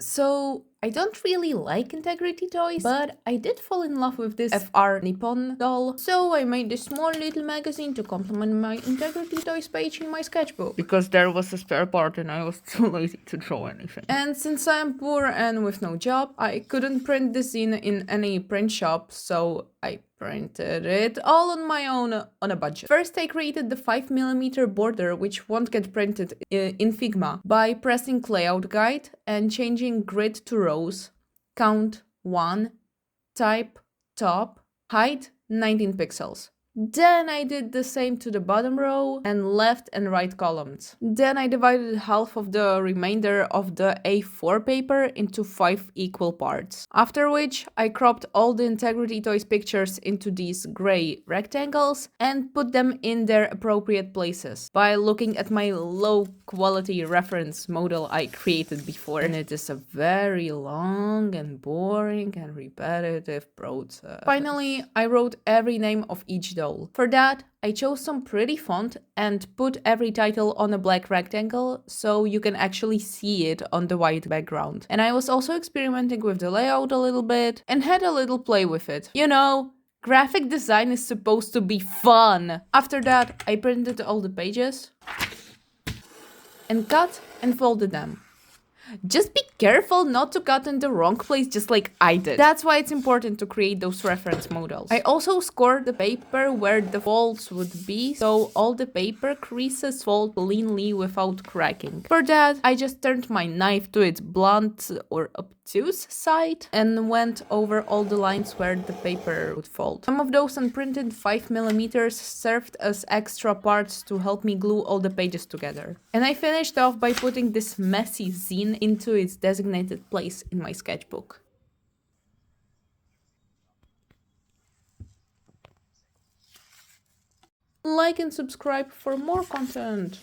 So, I don't really like integrity toys, but I did fall in love with this FR Nippon doll. So I made this small little magazine to complement my integrity toys page in my sketchbook. Because there was a spare part and I was too lazy to draw anything. And since I'm poor and with no job, I couldn't print this in any print shop, so I printed it all on my own on a budget. First, I created the 5mm border, which won't get printed in Figma, by pressing layout guide and changing grid to rows, count 1, type top, height 19 pixels. Then I did the same to the bottom row and left and right columns. Then I divided half of the remainder of the A4 paper into 5 equal parts. After which I cropped all the Integrity Toys pictures into these gray rectangles and put them in their appropriate places by looking at my low quality reference model I created before. And it is a very long and boring and repetitive process. Finally, I wrote every name of each doll. For that, I chose some pretty font and put every title on a black rectangle so you can actually see it on the white background. And I was also experimenting with the layout a little bit and had a little play with it. You know, graphic design is supposed to be fun! After that, I printed all the pages and cut and folded them. Just be careful not to cut in the wrong place just like I did. That's why it's important to create those reference models. I also scored the paper where the folds would be, so all the paper creases fold cleanly without cracking. For that, I just turned my knife to its blunt or obtuse side and went over all the lines where the paper would fold. Some of those unprinted 5mm served as extra parts to help me glue all the pages together. And I finished off by putting this messy zine into its designated place in my sketchbook. Like and subscribe for more content.